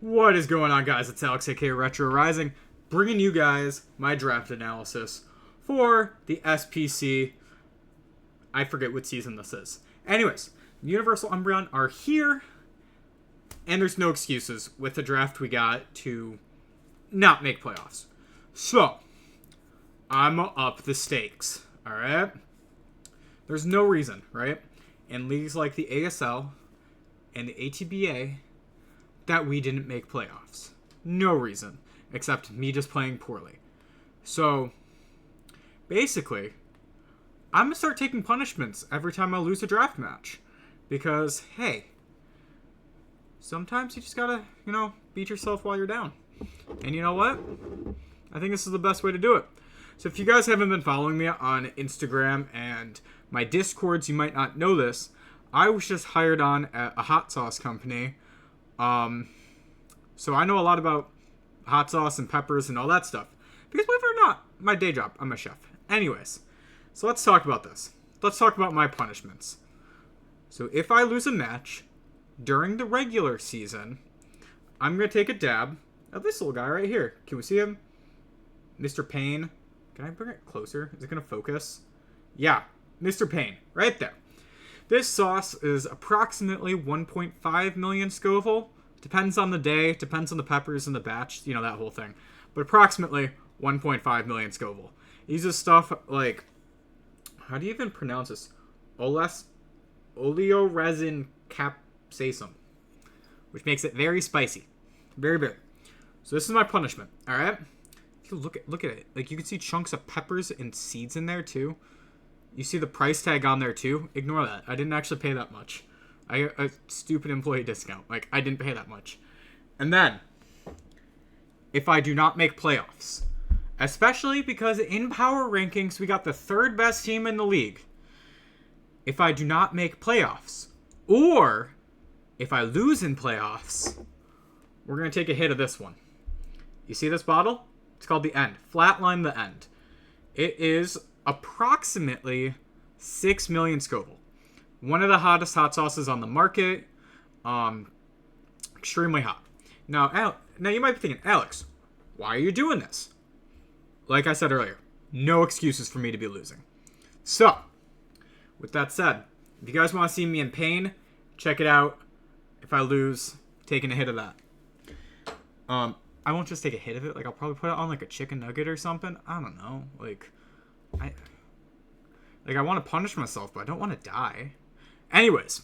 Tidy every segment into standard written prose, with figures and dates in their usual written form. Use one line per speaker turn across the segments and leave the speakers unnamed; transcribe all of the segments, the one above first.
What is going on, guys? It's Alex, aka Retro Rising, bringing you guys my draft analysis for the SPC. I forget what season this is. Anyways, Universal Umbreon are here, and there's no excuses with the draft we got to not make playoffs. So, I'm up the stakes, alright? There's no reason, right, in leagues like the ASL and the ATBA that we didn't make playoffs. No reason, except me just playing poorly. So, basically, I'm going to start taking punishments every time I lose a draft match. Because, hey, sometimes you just gotta, beat yourself while you're down. And you know what? I think this is the best way to do it. So if you guys haven't been following me on Instagram and my Discords, you might not know this. I was just hired on at a hot sauce company. So I know a lot about hot sauce and peppers and all that stuff. Because believe it or not, my day job, I'm a chef. Anyways, so let's talk about this. Let's talk about my punishments. So if I lose a match during the regular season, I'm going to take a dab at this little guy right here. Can we see him? Mr. Payne. Can I bring it closer? Is it going to focus? Yeah, Mr. Payne, right there. This sauce is approximately 1.5 million Scoville. Depends on the day, depends on the peppers in the batch, that whole thing. But approximately 1.5 million Scoville. He uses stuff like, how do you even pronounce this? Oleoresin capsaicum, which makes it very spicy. Very big. So this is my punishment, alright? Look at it. Like, you can see chunks of peppers and seeds in there, too. You see the price tag on there, too. Ignore that. I didn't actually pay that much. I got a stupid employee discount. Like, I didn't pay that much. And then, if I do not make playoffs, especially because in power rankings, we got the third best team in the league. If I do not make playoffs, or if I lose in playoffs, we're going to take a hit of this one. You see this bottle? It's called the End. Flatline the End. It is approximately 6 million Scoville. One of the hottest hot sauces on the market. Extremely hot. Now you might be thinking, Alex, why are you doing this? Like I said earlier, no excuses for me to be losing. So, with that said, if you guys want to see me in pain, check it out. If I lose, taking a hit of that. I won't just take a hit of it. Like, I'll probably put it on, like, a chicken nugget or something. I don't know. I want to punish myself, but I don't want to die. Anyways,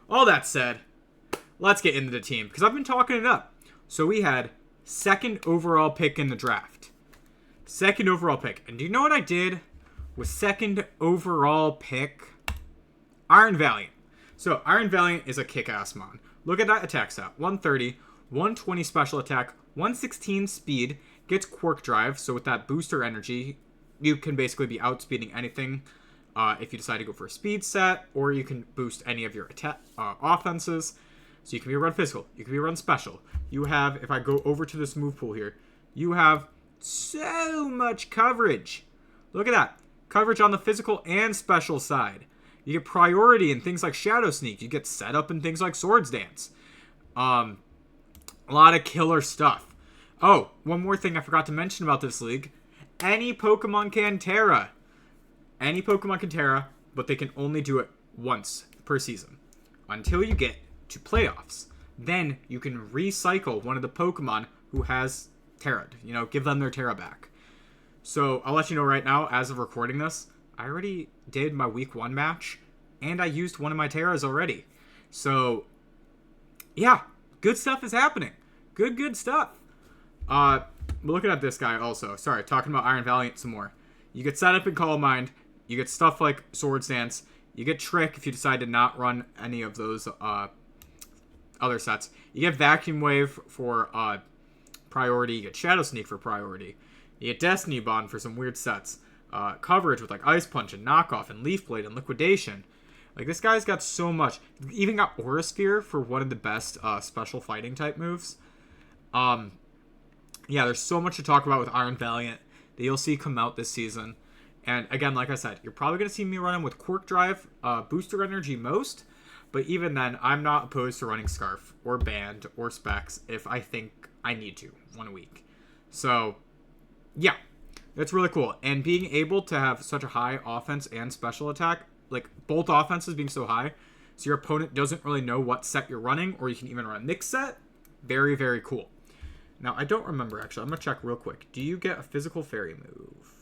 all that said, let's get into the team, because I've been talking it up. So we had second overall pick in the draft. Second overall pick. And do you know what I did with second overall pick? Iron Valiant. So, Iron Valiant is a kick-ass mon. Look at that attack stat. 130, 120 special attack, 116 speed, gets Quirk Drive, so with that booster energy, you can basically be outspeeding anything if you decide to go for a speed set, or you can boost any of your offenses. So you can be run physical, you can be run special. You have, if I go over to this move pool here, you have so much coverage. Look at that. Coverage on the physical and special side. You get priority in things like Shadow Sneak. You get set up in things like Swords Dance. A lot of killer stuff. Oh, one more thing I forgot to mention about this league. Any Pokemon can Terra. Any Pokemon can Terra, but they can only do it once per season. Until you get to playoffs. Then you can recycle one of the Pokemon who has Terra'd. Give them their Terra back. So, I'll let you know right now, as of recording this, I already did my week 1 match, and I used one of my Terras already. So, yeah, good stuff is happening. Good stuff. Looking at this guy also. Sorry, talking about Iron Valiant some more. You get set up in Call of Mind. You get stuff like Swords Dance. You get Trick if you decide to not run any of those other sets. You get Vacuum Wave for priority. You get Shadow Sneak for priority. You get Destiny Bond for some weird sets. Coverage with like Ice Punch and Knockoff and Leaf Blade and Liquidation. Like, this guy's got so much. Even got Aura Sphere for one of the best special fighting type moves. Yeah, there's so much to talk about with Iron Valiant that you'll see come out this season. And again, like I said, you're probably going to see me running with Quirk Drive, Booster Energy most. But even then, I'm not opposed to running Scarf or Band or Specs if I think I need to 1 week. So, yeah, that's really cool. And being able to have such a high offense and special attack, like both offenses being so high, so your opponent doesn't really know what set you're running, or you can even run a mixed set. Very, very cool. Now, I don't remember, actually. I'm going to check real quick. Do you get a physical fairy move?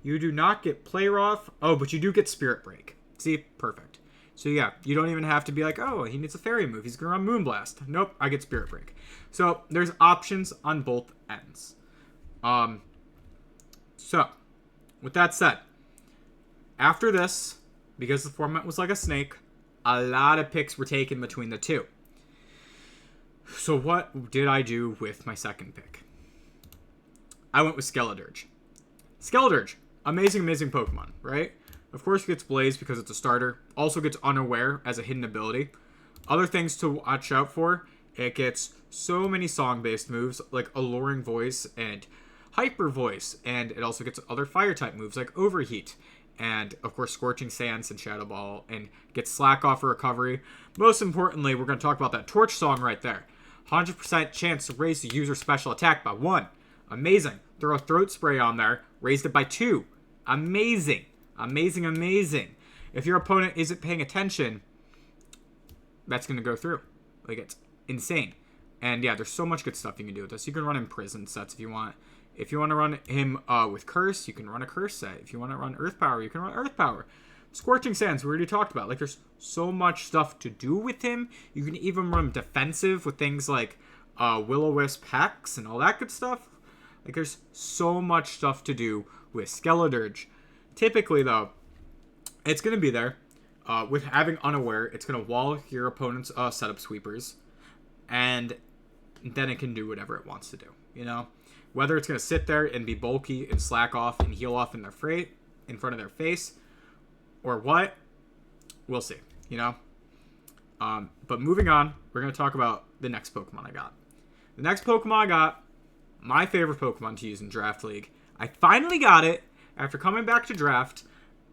You do not get Play Rough. Oh, but you do get Spirit Break. See? Perfect. So, yeah, you don't even have to be like, oh, he needs a fairy move. He's going to run Moonblast. Nope, I get Spirit Break. So, there's options on both ends. So, with that said, after this, because the format was like a snake, a lot of picks were taken between the two. So what did I do with my second pick? I went with Skeledirge. Skeledirge, amazing, amazing Pokemon, right? Of course, it gets Blaze because it's a starter. Also gets Unaware as a hidden ability. Other things to watch out for, it gets so many song-based moves like Alluring Voice and Hyper Voice. And it also gets other Fire-type moves like Overheat. And, of course, Scorching Sands and Shadow Ball. And gets Slack Off for recovery. Most importantly, we're going to talk about that Torch Song right there. 100% chance to raise the user's special attack by 1. Amazing. Throw a Throat Spray on there. Raised it by 2. Amazing. Amazing, amazing. If your opponent isn't paying attention, that's going to go through. Like, it's insane. And, yeah, there's so much good stuff you can do with this. You can run Imprison sets if you want. If you want to run him with Curse, you can run a Curse set. If you want to run Earth Power, you can run Earth Power. Scorching Sands, we already talked about. Like, there's so much stuff to do with him. You can even run defensive with things like Will-O-Wisp Hex and all that good stuff. Like, there's so much stuff to do with Skeledirge. Typically, though, it's going to be there. With having Unaware, it's going to wall your opponent's setup sweepers. And then it can do whatever it wants to do, you know? Whether it's going to sit there and be bulky and slack off and heal off in front of their face, or what, we'll see, you know? But moving on, we're going to talk about the next Pokemon I got. The next Pokemon I got, my favorite Pokemon to use in Draft League. I finally got it after coming back to draft.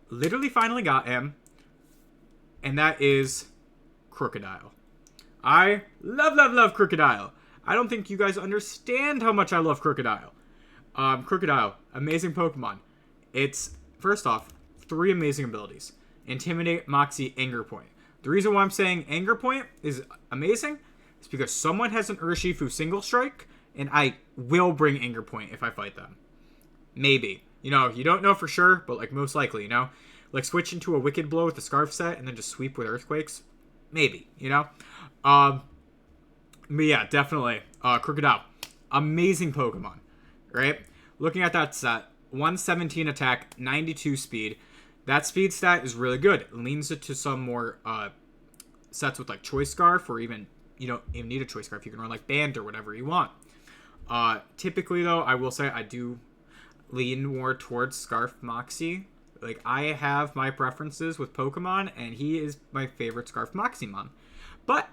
Literally finally got him. And that is Crocodile. I love, love, love Crocodile. I don't think you guys understand how much I love Crocodile. Crocodile, amazing Pokemon. It's, first off, 3 amazing abilities. Intimidate, Moxie, Anger Point. The reason why I'm saying Anger Point is amazing is because someone has an Urshifu single strike, and I will bring Anger Point if I fight them. Maybe. You know, you don't know for sure, but like most likely, you know? Like switch into a Wicked Blow with the Scarf set and then just sweep with Earthquakes. Maybe, you know? But yeah, definitely. Crocodile. Amazing Pokemon, right? Looking at that set, 117 attack, 92 speed. That speed stat is really good. It leans it to some more sets with like Choice Scarf, or even, you don't even need a Choice Scarf. You can run like Band or whatever you want. Typically, though, I will say I do lean more towards Scarf Moxie. Like, I have my preferences with Pokemon, and he is my favorite Scarf Moximon. But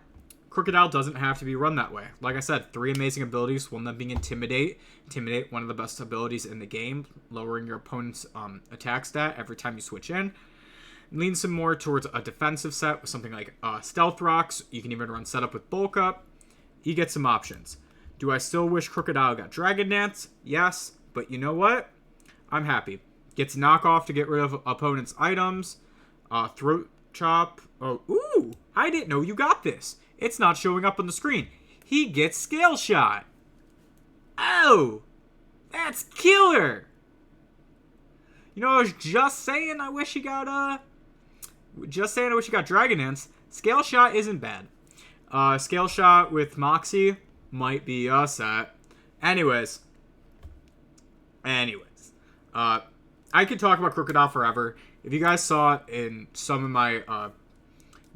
Crocodile doesn't have to be run that way. Like I said, 3 amazing abilities, one of them being Intimidate. Intimidate, one of the best abilities in the game, lowering your opponent's attack stat every time you switch in. Lean some more towards a defensive set with something like Stealth Rocks. You can even run setup with Bulk Up. You get some options. Do I still wish Crocodile got Dragon Dance? Yes, but you know what? I'm happy. Gets Knockoff to get rid of opponent's items. Throat Chop. Oh, ooh! I didn't know you got this. It's not showing up on the screen. He gets Scale Shot. Oh! That's killer! You know, I was just saying I wish he got, Dragon Dance. Scale Shot isn't bad. Scale Shot with Moxie might be a set. Anyways. I could talk about Crocodile forever. If you guys saw it in some of my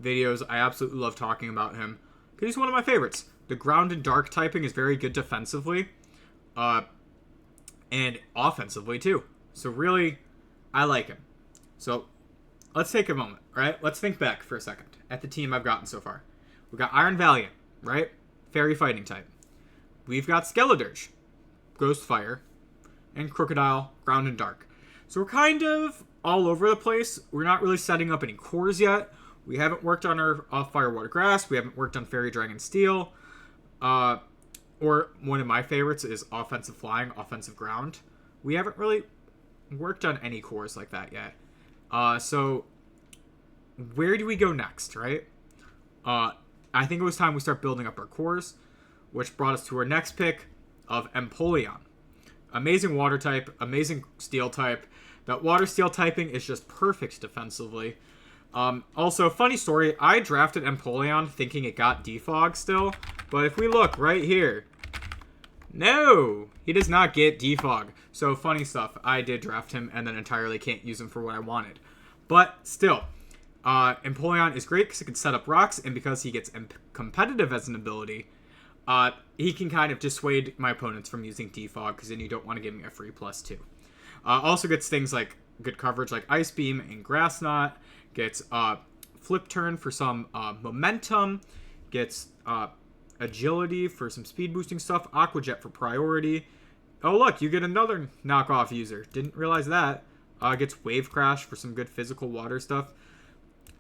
videos, I absolutely love talking about him because he's one of my favorites. The ground and dark typing is very good defensively, and offensively too. So really, I like him. So let's take a moment, right? Let's think back for a second at the team I've gotten so far. We've got Iron Valiant, right? Fairy fighting type. We've got Skeledirge, Ghost Fire, and Crocodile, ground and dark. So we're kind of all over the place. We're not really setting up any cores yet. We haven't worked on our Fire, Water, Grass. We haven't worked on Fairy, Dragon, Steel. Or one of my favorites is Offensive Flying, Offensive Ground. We haven't really worked on any cores like that yet. So where do we go next, right? I think it was time we start building up our cores, which brought us to our next pick of Empoleon. Amazing water type, amazing steel type. That water steel typing is just perfect defensively. Also, funny story, I drafted Empoleon thinking it got defog still, but if we look right here, no, he does not get defog. So funny stuff, I did draft him and then entirely can't use him for what I wanted. But still, Empoleon is great because it can set up rocks, and because he gets competitive as an ability, he can kind of dissuade my opponents from using defog, because then you don't want to give me a free +2. Also gets things like good coverage like Ice Beam and Grass Knot, gets Flip Turn for some momentum, gets agility for some speed boosting stuff, Aqua Jet for priority. Oh look, you get another knockoff user. Didn't realize that. Gets Wave Crash for some good physical water stuff.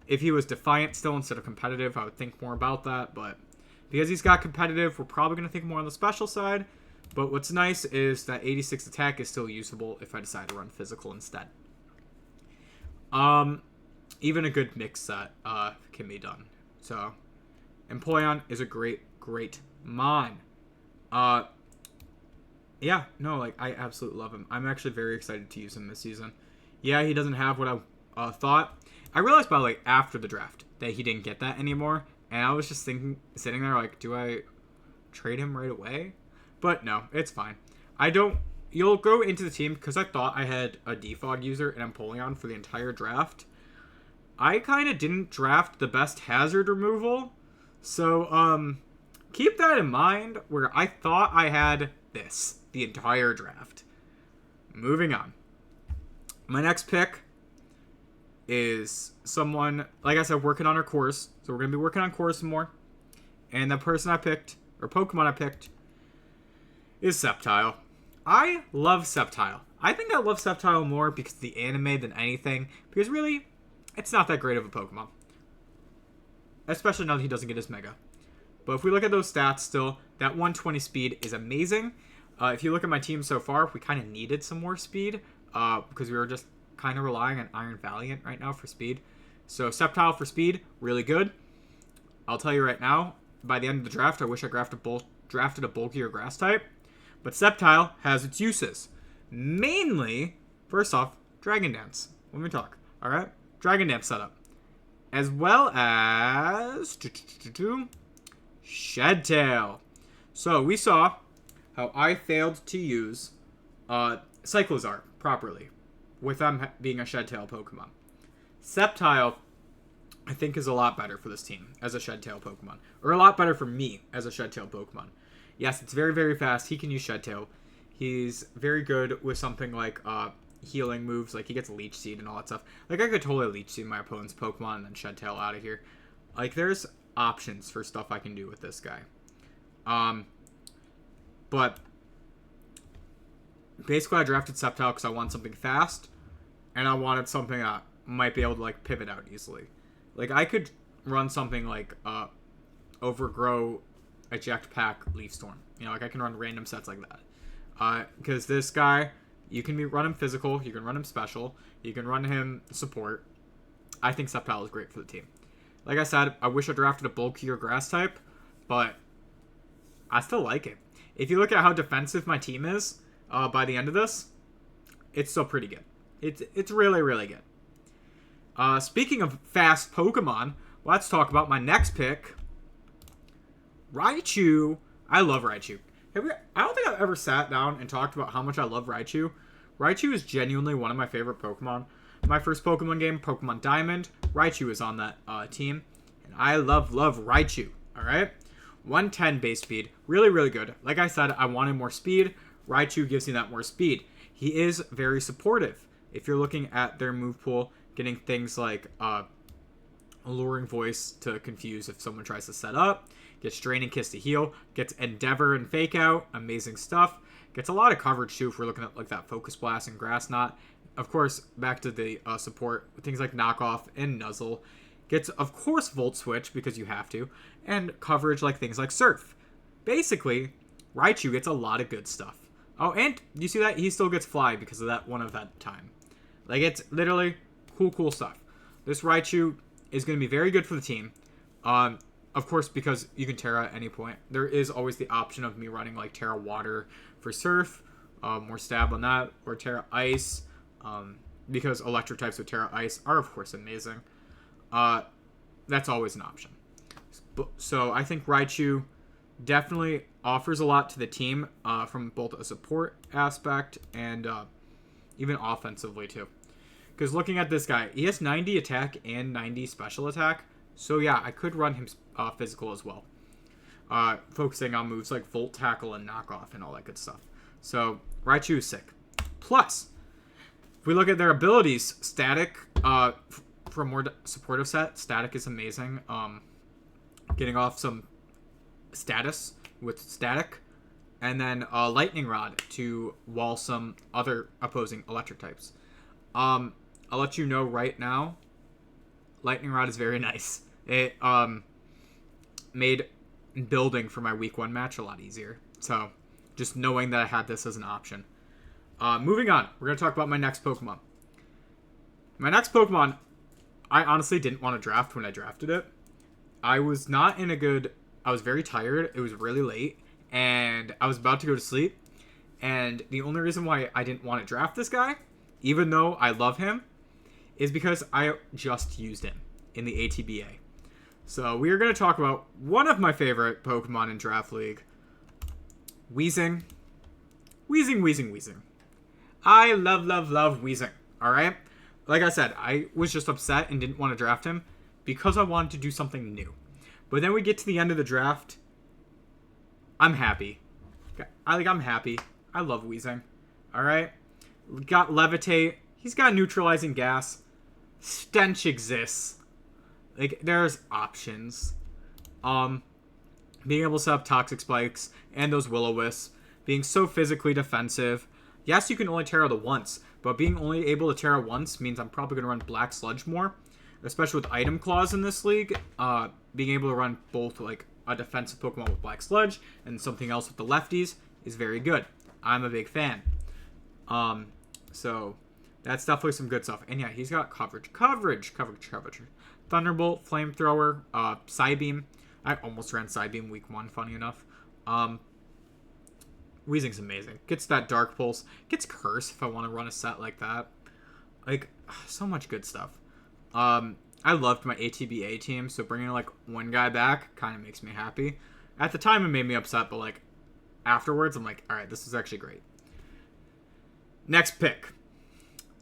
If he was Defiant still instead of competitive, I would think more about that, but because he's got competitive, we're probably going to think more on the special side. But what's nice is that 86 attack is still usable if I decide to run physical instead. Even a good mix set can be done. So, Empoleon is a great mon. Yeah, no, like, I absolutely love him. I'm actually very excited to use him this season. Yeah, he doesn't have what I thought. I realized by, like, after the draft that he didn't get that anymore. And I was just thinking, sitting there, like, do I trade him right away? But no, it's fine. You'll go into the team, because I thought I had a defog user and Empoleon for the entire draft. I kind of didn't draft the best hazard removal. So, keep that in mind, where I thought I had this the entire draft. Moving on. My next pick is someone, like I said, working on our cores. So we're going to be working on cores some more. And the person I picked, or Pokemon I picked, is Sceptile. I love Sceptile. I think I love Sceptile more because of the anime than anything. Because really, it's not that great of a Pokemon. Especially now that he doesn't get his Mega. But if we look at those stats still, that 120 speed is amazing. If you look at my team so far, we kind of needed some more speed. Because we were just kind of relying on Iron Valiant right now for speed. So Sceptile for speed, really good. I'll tell you right now, by the end of the draft, I wish I drafted a bulkier grass type. But Sceptile has its uses. Mainly, first off, Dragon Dance. Let me talk. Alright? Dragon Dance setup. As well as Shed Tail. So we saw how I failed to use Cyclizar properly, with them being a Shed Tail Pokemon. Sceptile, I think, is a lot better for this team as a Shed Tail Pokemon. Or a lot better for me as a Shed Tail Pokemon. Yes, it's very, very fast. He can use Shed Tail. He's very good with something like healing moves. Like, he gets Leech Seed and all that stuff. Like, I could totally Leech Seed my opponent's Pokemon and then Shed Tail out of here. Like, there's options for stuff I can do with this guy. But basically, I drafted Sceptile because I want something fast, and I wanted something that might be able to, like, pivot out easily. Like, I could run something like Overgrow, Eject Pack, Leaf Storm. You know, like, I can run random sets like that. Because this guy, you can run him physical, you can run him special, you can run him support. I think Sceptile is great for the team. Like I said, I wish I drafted a bulkier grass type, but I still like it. If you look at how defensive my team is, by the end of this, it's still pretty good. It's really, really good. Speaking of fast Pokemon, let's talk about my next pick. Raichu. I love Raichu. I don't think I've ever sat down and talked about how much I love Raichu. Raichu is genuinely one of my favorite Pokemon. My first Pokemon game, Pokemon Diamond, Raichu is on that team. And I love Raichu. Alright? 110 base speed. Really, really good. Like I said, I wanted more speed. Raichu gives me that more speed. He is very supportive. If you're looking at their move pool, getting things like Alluring Voice to confuse if someone tries to set up, gets Draining Kiss to heal, gets Endeavor and Fake Out, amazing stuff. Gets a lot of coverage too if we're looking at like that Focus Blast and Grass Knot. Of course, back to the support, things like Knockoff and Nuzzle. Gets, of course, Volt Switch, because you have to. And coverage like things like Surf. Basically, Raichu gets a lot of good stuff. Oh, and you see that? He still gets Fly because of that one event time. Like, it's literally cool stuff. This Raichu is going to be very good for the team. Of course, because you can Terra at any point. There is always the option of me running, like, Terra Water for Surf. More stab on that. Or Terra Ice. Because electric types with Terra Ice are, of course, amazing. That's always an option. So I think Raichu definitely offers a lot to the team from both a support aspect and even offensively too. Because looking at this guy, he has 90 attack and 90 special attack. So yeah, I could run him physical as well. Focusing on moves like Volt Tackle and Knockoff and all that good stuff. So Raichu is sick. Plus, if we look at their abilities, Static... for a more supportive set, Static is amazing. Getting off some status with Static. And then Lightning Rod to wall some other opposing electric types. I'll let you know right now, Lightning Rod is very nice. It made building for my week 1 match a lot easier. So, just knowing that I had this as an option. Moving on, we're going to talk about my next Pokemon. My next Pokemon, I honestly didn't want to draft when I drafted it. I was not in a good... I was very tired. It was really late. And I was about to go to sleep. And the only reason why I didn't want to draft this guy, even though I love him, is because I just used him in the ATBA. So we are going to talk about one of my favorite Pokemon in Draft League. Weezing. Weezing. I love Weezing. Alright? Like I said, I was just upset and didn't want to draft him because I wanted to do something new. But then we get to the end of the draft. I'm happy. I'm happy. I love Weezing. Alright? We got Levitate. He's got Neutralizing Gas. Stench exists. Like, there's options. Being able to set up Toxic Spikes and those Will-O-Wisps. Being so physically defensive. Yes, you can only Terra the once, but being only able to Terra once means I'm probably going to run Black Sludge more. Especially with Item Claws in this league. Being able to run both, like, a defensive Pokemon with Black Sludge and something else with the lefties is very good. I'm a big fan. So, that's definitely some good stuff. And yeah, he's got coverage. Thunderbolt, Flamethrower, Psybeam. I almost ran Psybeam week 1, funny enough. Weezing's amazing. Gets that Dark Pulse. Gets Curse if I want to run a set like that. Like, so much good stuff. I loved my ATBA team, so bringing, like, one guy back kind of makes me happy. At the time, it made me upset, but, like, afterwards, I'm like, alright, this is actually great. Next pick.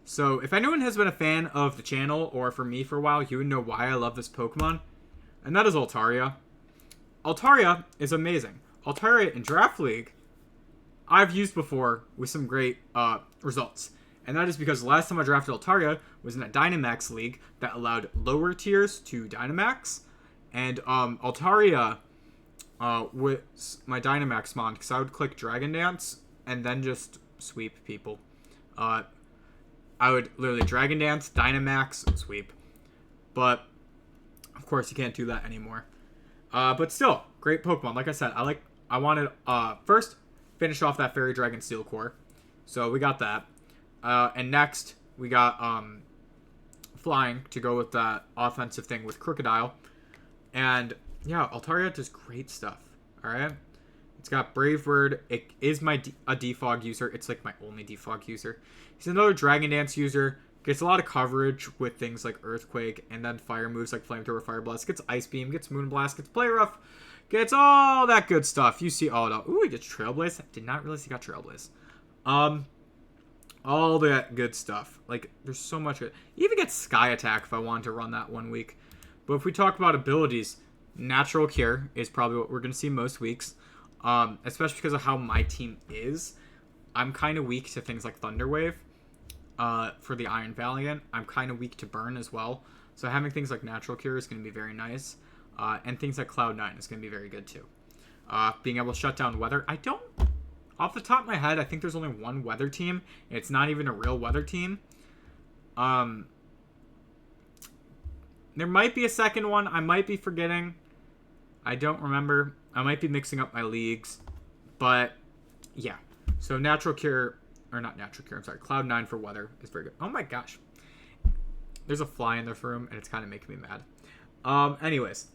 So, if anyone has been a fan of the channel, or for me for a while, you would know why I love this Pokemon. And that is Altaria. Altaria is amazing. Altaria in Draft League, I've used before with some great results. And that is because the last time I drafted Altaria was in a Dynamax League that allowed lower tiers to Dynamax. And Altaria was my Dynamax mon, because I would click Dragon Dance and then just sweep people. I would literally Dragon Dance, Dynamax, sweep. But, of course, you can't do that anymore. But still, great Pokemon. Like I said, I wanted, first, finish off that Fairy Dragon Steel Core. So we got that. And next, we got Flying to go with that offensive thing with Crocodile. And, yeah, Altaria does great stuff. Alright? It's got Brave Bird. It is a Defog user. It's, like, my only Defog user. He's another Dragon Dance user. Gets a lot of coverage with things like Earthquake. And then fire moves like Flamethrower, Fire Blast. Gets Ice Beam. Gets Moonblast. Gets Play Rough. Gets all that good stuff. You see all that. Ooh, he gets Trailblaze. I did not realize he got Trailblaze. All that good stuff. Like, there's so much good. He even gets Sky Attack if I wanted to run that one week. But if we talk about abilities, Natural Cure is probably what we're going to see most weeks. Especially because of how my team is. I'm kind of weak to things like Thunder Wave. For the Iron Valiant. I'm kind of weak to Burn as well. So having things like Natural Cure is going to be very nice. And things like Cloud9 is going to be very good too. Being able to shut down weather. I don't... Off the top of my head, I think there's only one weather team. It's not even a real weather team. There might be a second one. I might be forgetting. I don't remember. I might be mixing up my leagues. But, yeah. So, Natural Cure, or not Natural Cure, I'm sorry. Cloud 9 for weather is very good. Oh my gosh. There's a fly in the room, and it's kind of making me mad. Anyways.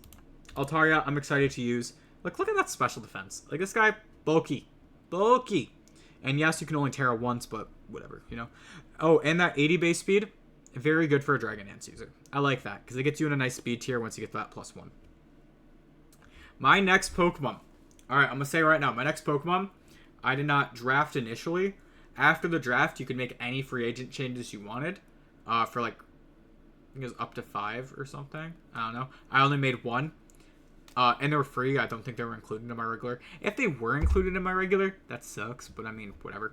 Altaria, I'm excited to use. Look at that special defense. Like, this guy, bulky. Bulky. And yes, you can only Terra once, but whatever, you know. Oh, and that 80 base speed, very good for a Dragon Dance user. I like that, because it gets you in a nice speed tier once you get that +1. My next Pokemon. Alright, I'm going to say right now, my next Pokemon, I did not draft initially. After the draft, you could make any free agent changes you wanted. For like, I think it was up to 5 or something. I don't know. I only made 1. And they were free. I don't think they were included in my regular. If they were included in my regular, that sucks. But I mean, whatever.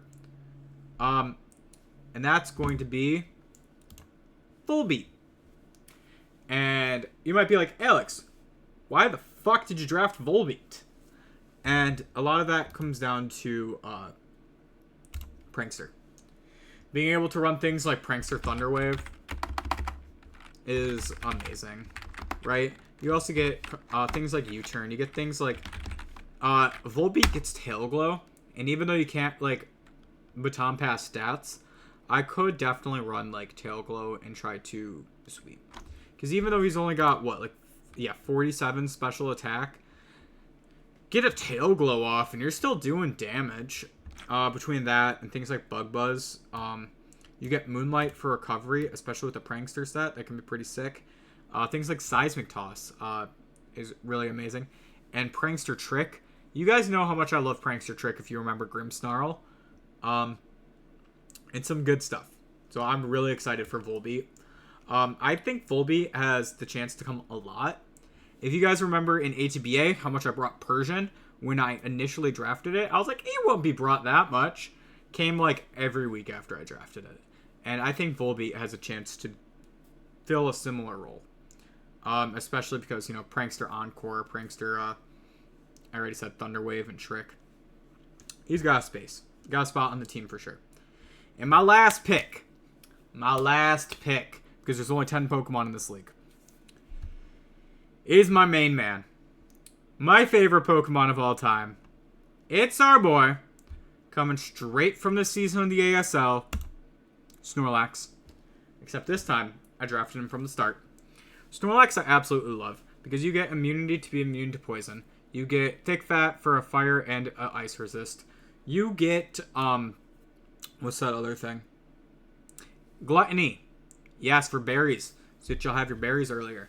And that's going to be Volbeat. And you might be like, Alex, why the fuck did you draft Volbeat? And a lot of that comes down to Prankster. Being able to run things like Prankster Thunderwave is amazing, right? You also get things like U-Turn. You get things like Volbeat gets Tail Glow, and even though you can't like Baton Pass stats, I could definitely run like Tail Glow and try to sweep. Because even though he's only got 47 special attack, get a Tail Glow off, and you're still doing damage. Between that and things like Bug Buzz, you get Moonlight for recovery, especially with the Prankster set. That can be pretty sick. Things like Seismic Toss is really amazing. And Prankster Trick. You guys know how much I love Prankster Trick if you remember Grimmsnarl. And some good stuff. So I'm really excited for Volbeat. I think Volbeat has the chance to come a lot. If you guys remember in ATBA how much I brought Persian when I initially drafted it, I was like, it won't be brought that much. Came like every week after I drafted it. And I think Volbeat has a chance to fill a similar role. Especially because, you know, Prankster Encore, Prankster, I already said Thunderwave and Trick. He's got a space. Got a spot on the team for sure. And my last pick, because there's only 10 Pokemon in this league, is my main man. My favorite Pokemon of all time. It's our boy, coming straight from the season of the ASL, Snorlax. Except this time, I drafted him from the start. Snorlax I absolutely love, because you get immunity to be immune to poison. You get Thick Fat for a fire and a ice resist. You get, what's that other thing? Gluttony. Yes, for berries, so that you'll have your berries earlier.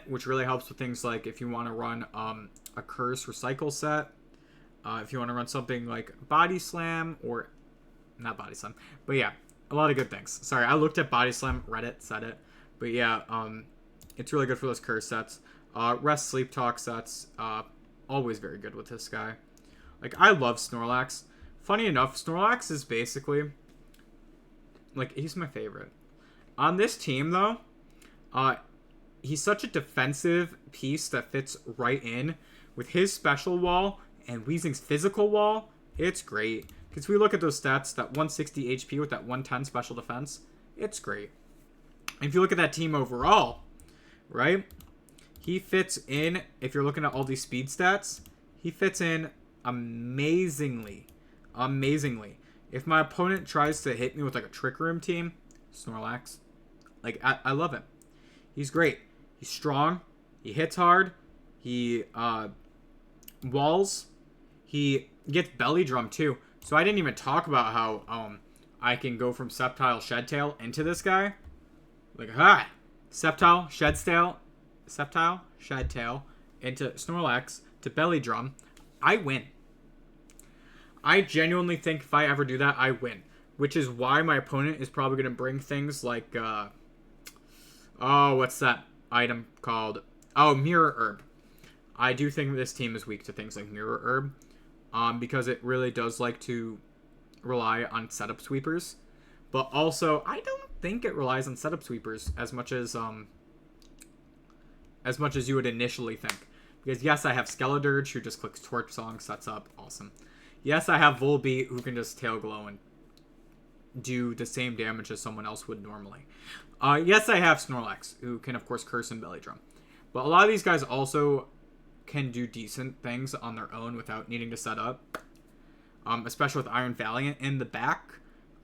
Which really helps with things like if you want to run a Curse Recycle set. If you want to run something like Body Slam, or not Body Slam, but yeah, a lot of good things. Sorry, I looked at Body Slam, Reddit said it, but yeah, it's really good for those Curse sets. Rest Sleep Talk sets, always very good with this guy. Like, I love Snorlax. Funny enough, Snorlax is basically, like, he's my favorite. On this team, though, he's such a defensive piece that fits right in with his special wall and Weezing's physical wall. It's great. Because we look at those stats, that 160 HP with that 110 special defense, it's great. If you look at that team overall, right, he fits in, if you're looking at all these speed stats, he fits in amazingly. Amazingly. If my opponent tries to hit me with like a Trick Room team, Snorlax, like, I love him. He's great. He's strong. He hits hard. He walls. He gets Belly Drum too. So I didn't even talk about how I can go from Sceptile, Shedtail into this guy. Like, Sceptile, Shedtail into Snorlax to Belly Drum. I win. I genuinely think if I ever do that, I win. Which is why my opponent is probably going to bring things like, what's that item called? Oh, Mirror Herb. I do think this team is weak to things like Mirror Herb, because it really does like to rely on setup sweepers. But also, I don't think it relies on setup sweepers as much as you would initially think. Because yes, I have Skeledirge who just clicks Torch Song, sets up, awesome. Yes, I have Volbeat who can just Tail Glow and do the same damage as someone else would normally. Yes, I have Snorlax, who can, of course, curse and Belly Drum. But a lot of these guys also can do decent things on their own without needing to set up. Especially with Iron Valiant in the back.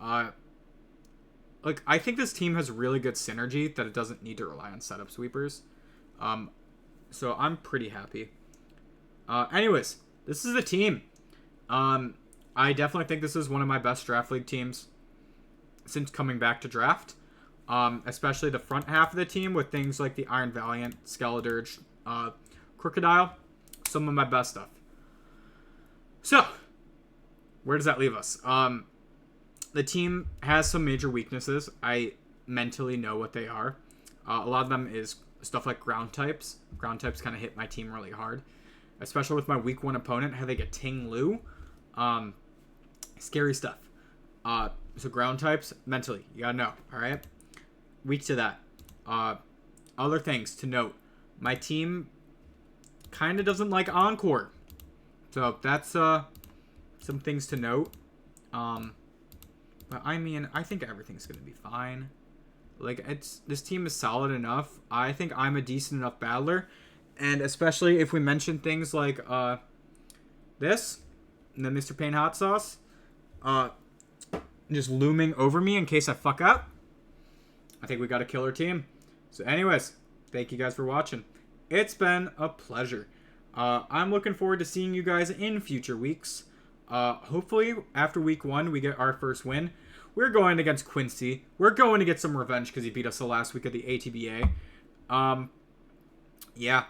Like, I think this team has really good synergy that it doesn't need to rely on setup sweepers. So I'm pretty happy. Anyways, this is the team. I definitely think this is one of my best draft league teams since coming back to draft. Especially the front half of the team with things like the Iron Valiant, Skeledirge, Crocodile. Some of my best stuff. So, where does that leave us? The team has some major weaknesses. I mentally know what they are. A lot of them is stuff like ground types. Ground types kind of hit my team really hard. Especially with my week 1 opponent, having a Ting Lu. Scary stuff. So ground types, mentally, you gotta know, alright? Weak to that. Other things to note. My team kind of doesn't like Encore. So that's some things to note. But I mean, I think everything's gonna be fine. Like, this team is solid enough. I think I'm a decent enough battler. And especially if we mention things like this, and then Mr. Pain Hot Sauce, just looming over me in case I fuck up. I think we got a killer team. So anyways, thank you guys for watching. It's been a pleasure. I'm looking forward to seeing you guys in future weeks. Hopefully, after week 1, we get our first win. We're going against Quincy. We're going to get some revenge because he beat us the last week of the ATBA. Yeah.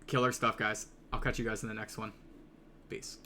Killer stuff, guys. I'll catch you guys in the next one. Peace.